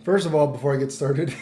First of all, before I get started,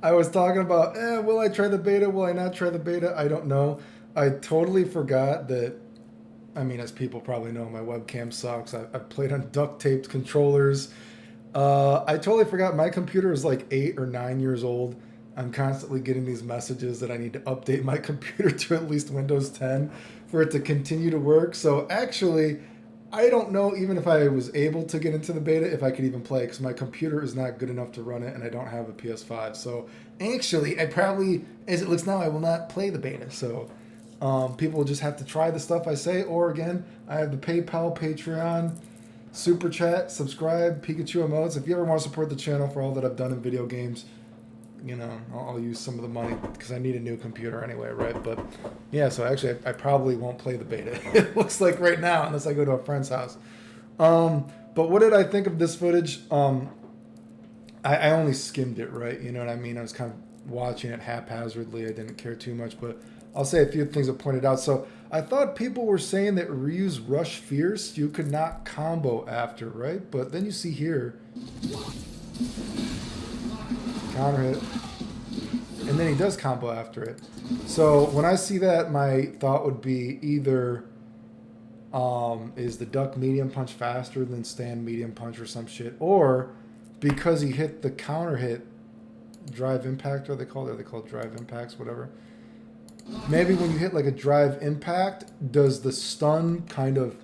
I was talking about, will I try the beta? Will I not try the beta? I don't know. I totally forgot that. I mean, as people probably know, my webcam sucks. I played on duct taped controllers. I totally forgot my computer is like 8 or 9 years old. I'm constantly getting these messages that I need to update my computer to at least Windows 10 for it to continue to work. So actually, I don't know even if I was able to get into the beta if I could even play because my computer is not good enough to run it and I don't have a PS5. So actually, I probably, as it looks now, I will not play the beta. So people will just have to try the stuff I say. Or again, I have the PayPal, Patreon, Super Chat, subscribe, Pikachu emotes. If you ever want to support the channel for all that I've done in video games, I'll use some of the money because I need a new computer anyway, right? But yeah, so actually, I probably won't play the beta. It looks like right now, unless I go to a friend's house. But what did I think of this footage? I only skimmed it, right? You know what I mean? I was kind of watching it haphazardly. I didn't care too much, but I'll say a few things that pointed out. So I thought people were saying that Ryu's Rush Fierce, you could not combo after, right? But then you see here, counter hit, and then he does combo after it. So when I see that, my thought would be either is the duck medium punch faster than stand medium punch or some shit, or because he hit the counter hit drive impact, or they call it? Are they called drive impacts, whatever? Maybe when you hit like a drive impact, does the stun kind of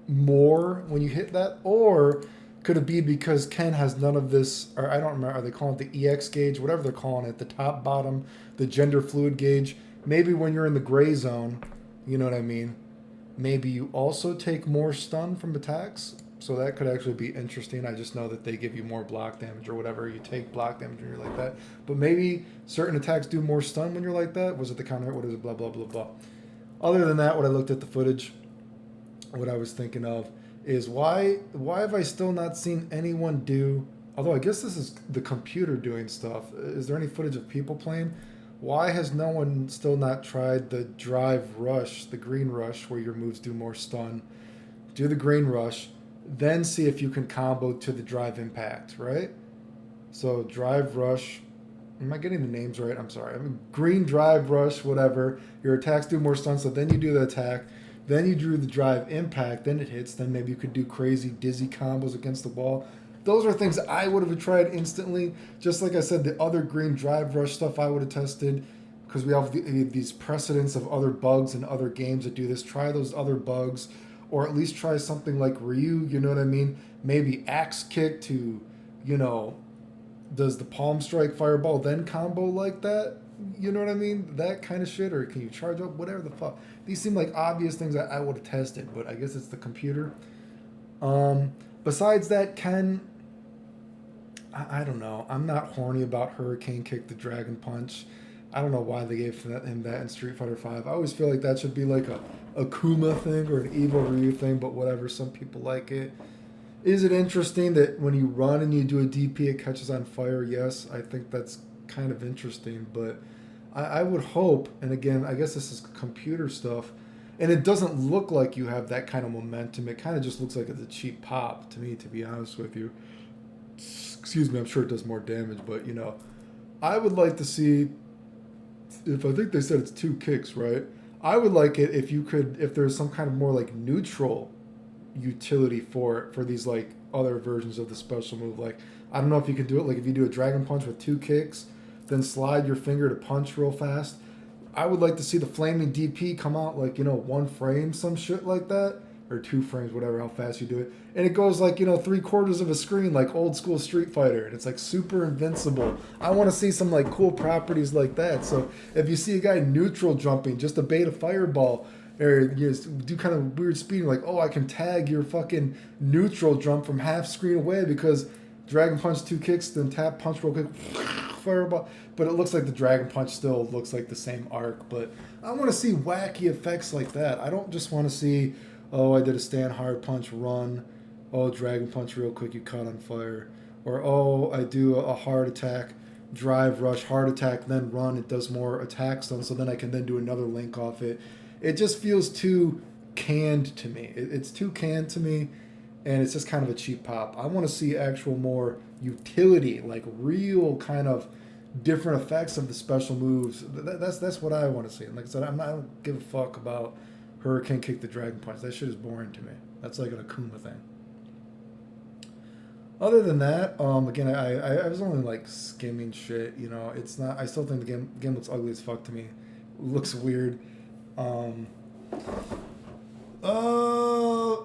more when you hit that, or could it be because Ken has none of this, or I don't remember, are they calling it the EX gauge, whatever they're calling it, the top, bottom, the gender fluid gauge? Maybe when you're in the gray zone, you know what I mean? Maybe you also take more stun from attacks. So that could actually be interesting. I just know that they give you more block damage or whatever. You take block damage when you're like that. But maybe certain attacks do more stun when you're like that. Was it the counter? What is it? Blah, blah, blah, blah. Other than that, when I looked at the footage, what I was thinking of is why have I still not seen anyone do, although I guess this is the computer doing stuff. Is there any footage of people playing? Why has no one still not tried the drive rush, the green rush, where your moves do more stun? Do the green rush, then see if you can combo to the drive impact, right? So drive rush, am I getting the names right? I'm sorry. I mean, green drive rush, whatever. Your attacks do more stun, so then you do the attack. Then you drew the drive impact, then it hits. Then maybe you could do crazy dizzy combos against the wall. Those are things I would have tried instantly. Just like I said, the other green drive rush stuff I would have tested because we have these precedents of other bugs and other games that do this. Try those other bugs, or at least try something like Ryu. You know what I mean? Maybe axe kick to, you know, does the palm strike fireball then combo like that? You know what I mean? That kind of shit, or can you charge up? Whatever the fuck. These seem like obvious things that I would have tested, but I guess it's the computer. Besides that, Ken, I don't know. I'm not horny about Hurricane Kick the Dragon Punch. I don't know why they gave him that in Street Fighter V. I always feel like that should be like a Kuma thing or an Evil Ryu thing, but whatever. Some people like it. Is it interesting that when you run and you do a DP, it catches on fire? Yes, I think that's kind of interesting, but I would hope, and again, I guess this is computer stuff, and it doesn't look like you have that kind of momentum. It kind of just looks like it's a cheap pop to me, to be honest with you. Excuse me, I'm sure it does more damage, but I would like to see, if I think they said it's 2 kicks, right? I would like it if you could, if there's some kind of more like neutral utility for it, for these like other versions of the special move. Like, I don't know if you can do it, like if you do a dragon punch with 2 kicks, then slide your finger to punch real fast. I would like to see the flaming DP come out like, 1 frame, some shit like that, or 2 frames, whatever, how fast you do it. And it goes like, 3/4 of a screen, like old school Street Fighter, and it's like super invincible. I want to see some like cool properties like that. So if you see a guy neutral jumping, just a beta fireball, or you just do kind of weird speeding, like, oh, I can tag your fucking neutral jump from half screen away because Dragon Punch 2 kicks, then tap punch real quick, fireball. But it looks like the Dragon Punch still looks like the same arc. But I want to see wacky effects like that. I don't just want to see, oh, I did a stand hard punch, run. Oh, Dragon Punch real quick, you caught on fire. Or, oh, I do a hard attack, drive, rush, hard attack, then run. It does more attack stun, so then I can then do another link off it. It just feels too canned to me. It's too canned to me. and it's just kind of a cheap pop. I want to see actual more utility, like real kind of different effects of the special moves. That's what I want to see. And like I said, I don't give a fuck about Hurricane Kick the Dragon Punch. That shit is boring to me. That's like an Akuma thing. Other than that, again, I was only like skimming shit. You know, it's not. I still think the game looks ugly as fuck to me. Looks weird. Um, uh,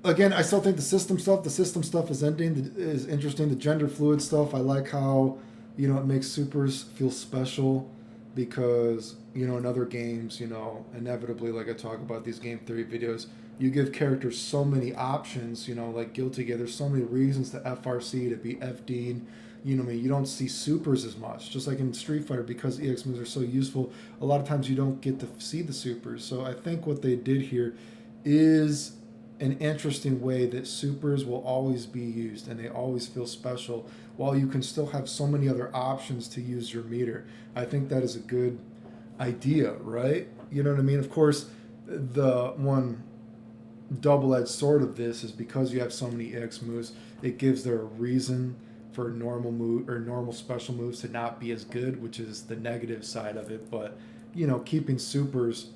Again, I still think the system stuff is ending. Is interesting. The gender fluid stuff. I like how, you know, it makes supers feel special, because you know in other games, you know, inevitably, like I talk about these game theory videos, you give characters so many options. You know, like Guilty Gear, there's so many reasons to FRC, to be FD'ing. You know, what I mean, you don't see supers as much. Just like in Street Fighter, because EX moves are so useful, a lot of times you don't get to see the supers. So I think what they did here is an interesting way that supers will always be used and they always feel special, while you can still have so many other options to use your meter. I think that is a good idea, right? You know what I mean? Of course, the one double-edged sword of this is, because you have so many EX moves, it gives there a reason for normal move or normal special moves to not be as good, which is the negative side of it. But you know, keeping supers,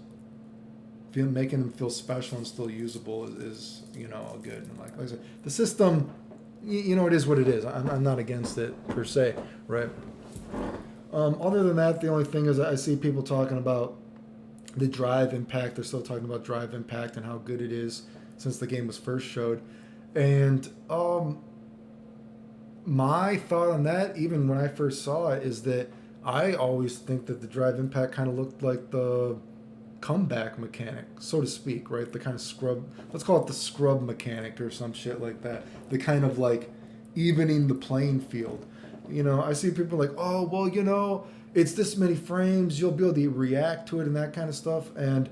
making them feel special and still usable is you know good. And like I said, the system, you know, it is what it is. I'm not against it per se, right? Other than that, the only thing is I see people talking about the drive impact. They're still talking about drive impact and how good it is since the game was first showed. And my thought on that, even when I first saw it, is that I always think that the drive impact kind of looked like the comeback mechanic, so to speak, right? The kind of scrub, let's call it the scrub mechanic or some shit like that. The kind of like evening the playing field. You know, I see people like, oh, well, you know, it's this many frames, you'll be able to react to it and that kind of stuff. And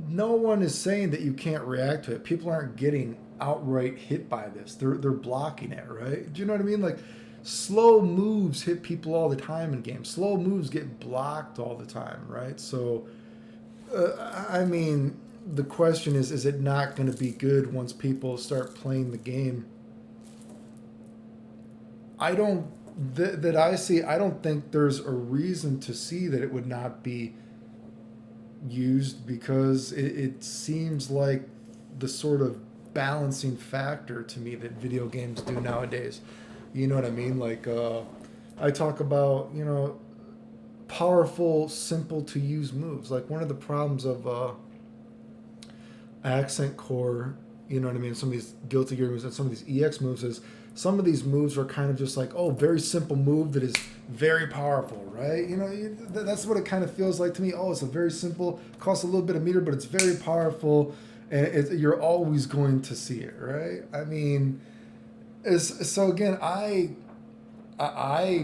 no one is saying that you can't react to it. People aren't getting outright hit by this. They're blocking it, right? Do you know what I mean? Like slow moves hit people all the time in games. Slow moves get blocked all the time, right? So I mean, the question is it not going to be good once people start playing the game? I don't that I see. I don't think there's a reason to see that it would not be used, because it seems like the sort of balancing factor to me that video games do nowadays. You know what I mean? Like I talk about, you know, powerful, simple to use moves. Like one of the problems of accent core, you know what I mean, some of these Guilty Gear moves and some of these EX moves is some of these moves are kind of just like, oh, very simple move that is very powerful, right? You know, that's what it kind of feels like to me. Oh, it's a very simple, costs a little bit of meter, but it's very powerful, and you're always going to see it, right? I mean, so again, I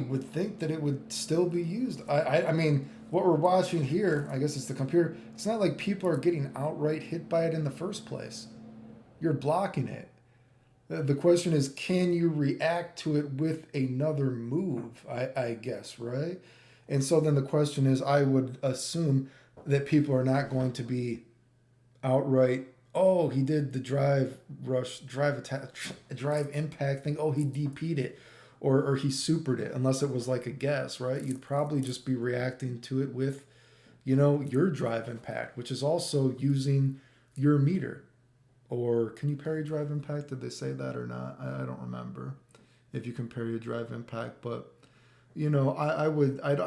would think that it would still be used. I mean, what we're watching here, I guess it's the computer. It's not like people are getting outright hit by it in the first place. You're blocking it. The question is, can you react to it with another move? I guess, right? And so then the question is, I would assume that people are not going to be outright, oh, he did the drive rush, drive attack, drive impact thing. Oh, he DP'd it, or he supered it. Unless it was like a guess, right? You'd probably just be reacting to it with, you know, your drive impact, which is also using your meter. Or can you parry drive impact? Did they say that or not? I don't remember if you can parry a drive impact, but you know, I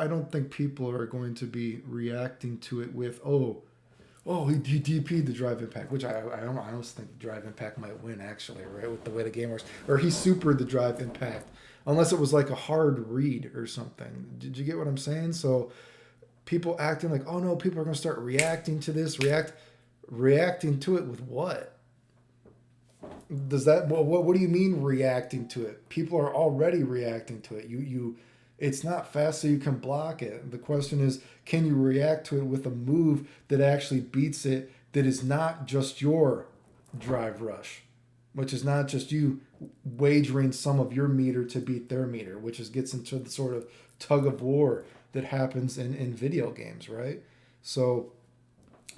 don't think people are going to be reacting to it with, oh, he DP'd the drive impact, which I almost think the drive impact might win actually, right? With the way the game works, or he supered the drive impact, unless it was like a hard read or something. Did you get what I'm saying? So people acting like, oh no, people are going to start reacting to this, reacting to it with what? Does that what do you mean reacting to it? People are already reacting to it. You it's not fast so you can block it. The question is, can you react to it with a move that actually beats it, that is not just your drive rush, which is not just you wagering some of your meter to beat their meter, which is gets into the sort of tug of war that happens in video games, right? So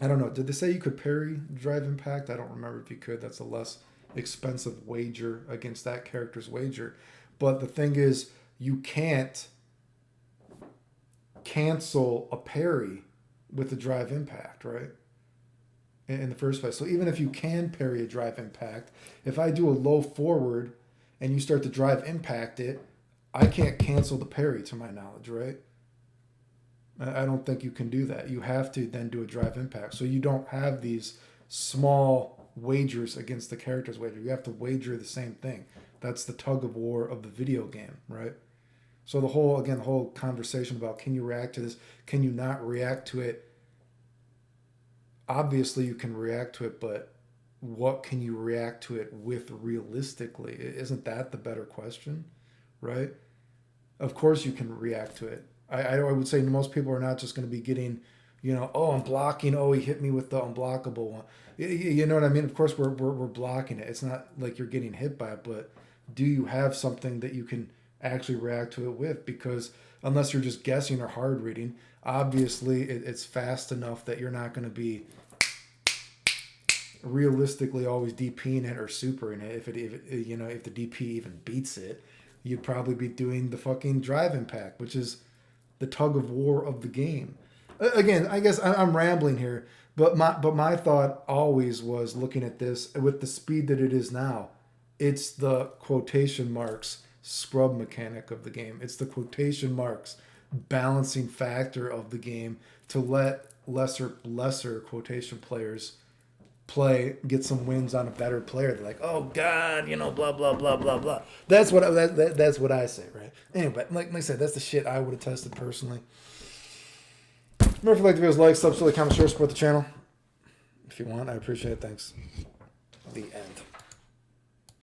I don't know. Did they say you could parry drive impact? I don't remember if you could. That's a less expensive wager against that character's wager. But the thing is, you can't cancel a parry with the drive impact, right? In the first place. So even if you can parry a drive impact, if I do a low forward and you start to drive impact it, I can't cancel the parry to my knowledge, right? I don't think you can do that. You have to then do a drive impact. So you don't have these small wagers against the character's wager. You have to wager the same thing. That's the tug of war of the video game, right? So the whole conversation about can you react to this? Can you not react to it? Obviously you can react to it, but what can you react to it with realistically? Isn't that the better question, right? Of course you can react to it. I would say most people are not just going to be getting, oh, I'm blocking. Oh, he hit me with the unblockable one. You know what I mean? Of course, we're blocking it. It's not like you're getting hit by it, but do you have something that you can actually react to it with? Because unless you're just guessing or hard reading, obviously it's fast enough that you're not going to be realistically always DPing it or supering it. If the DP even beats it, you'd probably be doing the fucking drive impact, which is the tug of war of the game. Again, I guess I'm rambling here, but my thought always was looking at this with the speed that it is now. It's the quotation marks scrub mechanic of the game. It's the quotation marks balancing factor of the game to let lesser quotation players get some wins on a better player. They're like, oh God, blah blah blah blah blah. That's what I say, right? Anyway, like I said, that's the shit I would have tested personally. Remember, if you like the videos, like, subscribe, comment, share, support the channel. If you want, I appreciate it. Thanks. The end.